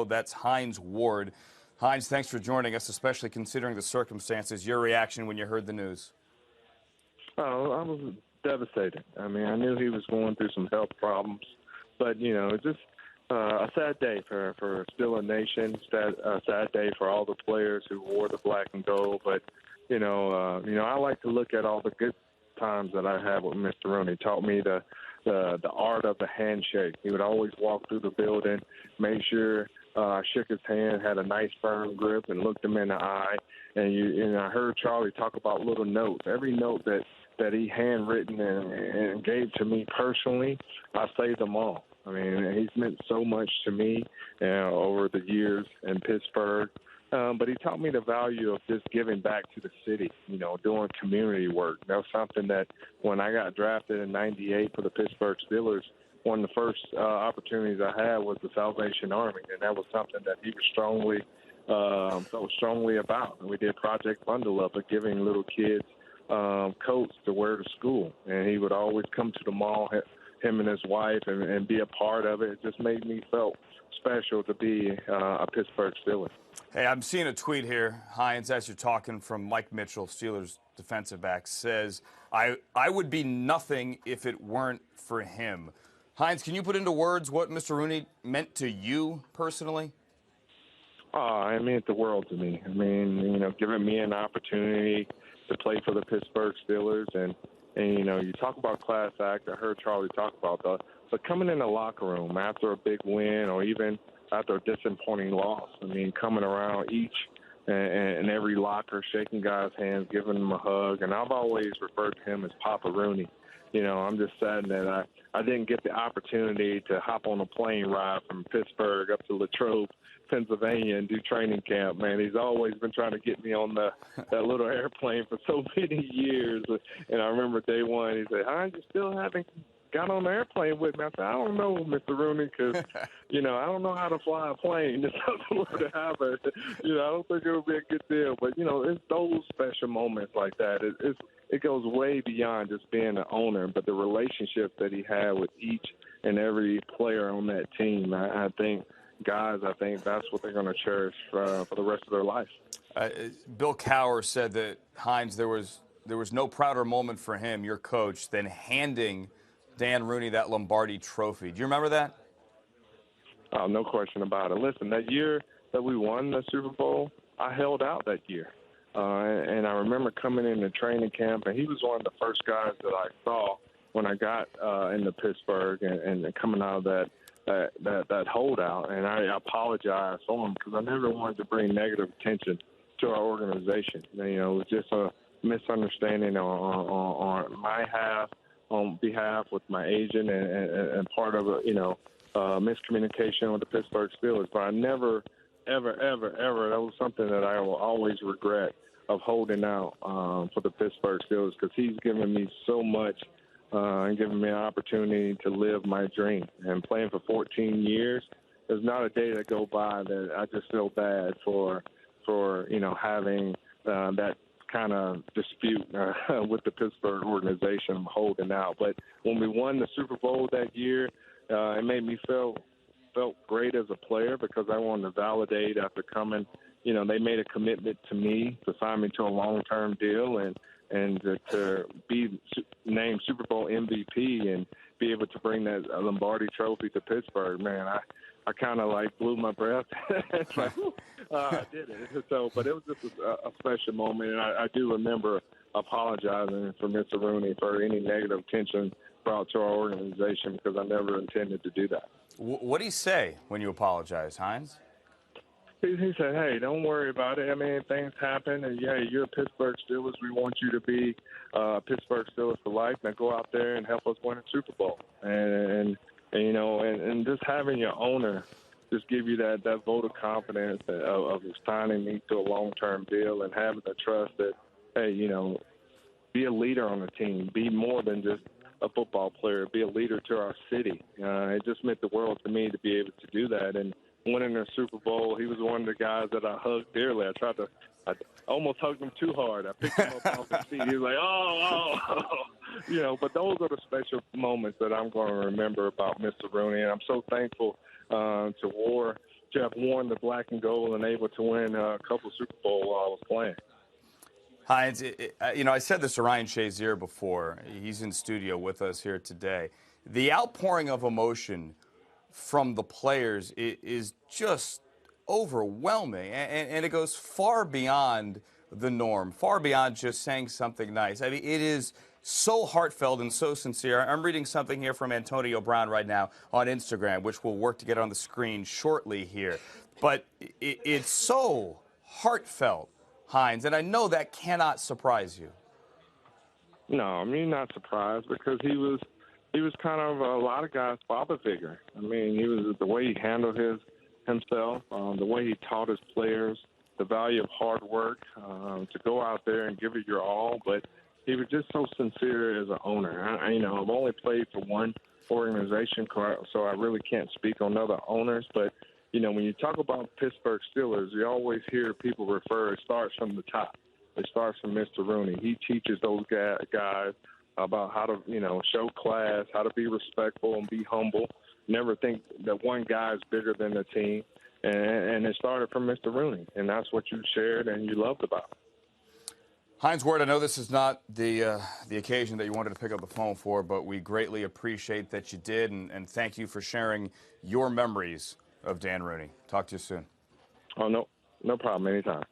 show. That's Hines Ward. Hines, thanks for joining us, especially considering the circumstances. Your reaction when you heard the news? Oh, I was devastated. I mean, I knew he was going through some health problems, but, it's just a sad day for Steeler Nation, a sad day for all the players who wore the black and gold. But, I like to look at all the good times that I had with Mr. Rooney. He taught me the art of the handshake. He would always walk through the building, make sure I shook his hand, had a nice firm grip, and looked him in the eye. And I heard Charlie talk about little notes. Every note that he handwritten and gave to me personally, I saved them all. I mean, he's meant so much to me over the years in Pittsburgh. But he taught me the value of just giving back to the city, doing community work. That was something that when I got drafted in '98 for the Pittsburgh Steelers, one of the first opportunities I had was the Salvation Army, and that was something that he was felt strongly about. And we did Project Bundle Up, of giving little kids coats to wear to school. And he would always come to the mall, him and his wife, and be a part of it. It just made me feel special to be a Pittsburgh Steeler. Hey, I'm seeing a tweet here, Hines, as you're talking, from Mike Mitchell, Steelers defensive back, says, I would be nothing if it weren't for him. Hines, can you put into words what Mr. Rooney meant to you personally? It meant the world to me. I mean, giving me an opportunity to play for the Pittsburgh Steelers. And you talk about class act. I heard Charlie talk about that. But coming in the locker room after a big win or even after a disappointing loss, I mean, coming around each and every locker, shaking guys' hands, giving them a hug. And I've always referred to him as Papa Rooney. I'm just sad that I didn't get the opportunity to hop on a plane ride from Pittsburgh up to Latrobe, Pennsylvania, and do training camp. Man, he's always been trying to get me on that little airplane for so many years. And I remember day one, he said, "Hines, you still haven't got on the airplane with me?" I said, "I don't know, Mr. Rooney, because, I don't know how to fly a plane. If something were to happen, I don't think it would be a good deal." But, it's those special moments like that. It goes way beyond just being an owner, but the relationship that he had with each and every player on that team. I think that's what they're going to cherish for the rest of their life. Bill Cowher said that, Hines, there was no prouder moment for him, your coach, than handing Dan Rooney that Lombardi Trophy. Do you remember that? Oh, no question about it. Listen, that year that we won the Super Bowl, I held out that year. And I remember coming into training camp, and he was one of the first guys that I saw when I got into Pittsburgh and coming out of that holdout. And I apologized for him because I never wanted to bring negative attention to our organization. It was just a misunderstanding on my behalf with my agent and part of miscommunication with the Pittsburgh Steelers. But I never, ever, that was something that I will always regret, of holding out for the Pittsburgh Steelers, because he's given me so much and given me an opportunity to live my dream. And playing for 14 years, there's not a day that go by that I just feel bad for having that kind of dispute with the Pittsburgh organization, holding out. But when we won the Super Bowl that year, it made me felt great as a player, because I wanted to validate after coming. They made a commitment to me to sign me to a long-term deal and to be named Super Bowl MVP and be able to bring that Lombardi Trophy to Pittsburgh. Man, I kind of blew my breath. It's like, I did it. But it was just a special moment, and I do remember apologizing for Mr. Rooney for any negative attention brought to our organization, because I never intended to do that. What did he say when you apologized, Hines? He said, "Hey, don't worry about it. I mean, things happen, and you're a Pittsburgh Steelers. We want you to be Pittsburgh Steelers for life. Now go out there and help us win a Super Bowl." And just having your owner just give you that vote of confidence of signing me to a long-term deal, and having the trust that, hey, be a leader on the team, be more than just a football player, be a leader to our city. It just meant the world to me to be able to do that. And winning the Super Bowl, he was one of the guys that I hugged dearly. I almost hugged him too hard. I picked him up off his feet. He was like, oh. But those are the special moments that I'm going to remember about Mr. Rooney. And I'm so thankful to War to have worn the black and gold and able to win a couple Super Bowls while I was playing. Hines, I said this to Ryan Shazier before. He's in studio with us here today. The outpouring of emotion from the players is just overwhelming, and it goes far beyond the norm, far beyond just saying something nice. I mean, it is so heartfelt and so sincere. I'm reading something here from Antonio Brown right now on Instagram, which we'll work to get on the screen shortly here. But it's so heartfelt, Hines, and I know that cannot surprise you. No, I mean, not surprised because he was kind of a lot of guys' father figure. I mean, he was the way he handled himself, the way he taught his players the value of hard work, to go out there and give it your all. But he was just so sincere as an owner. I've only played for one organization, so I really can't speak on other owners. But, when you talk about Pittsburgh Steelers, you always hear people refer, it starts from the top. It starts from Mr. Rooney. He teaches those guys about how to, show class, how to be respectful and be humble. Never think that one guy is bigger than the team. And it started from Mr. Rooney, and that's what you shared and you loved about it. Hines Ward, I know this is not the occasion that you wanted to pick up the phone for, but we greatly appreciate that you did, and thank you for sharing your memories of Dan Rooney. Talk to you soon. Oh, no problem. Anytime.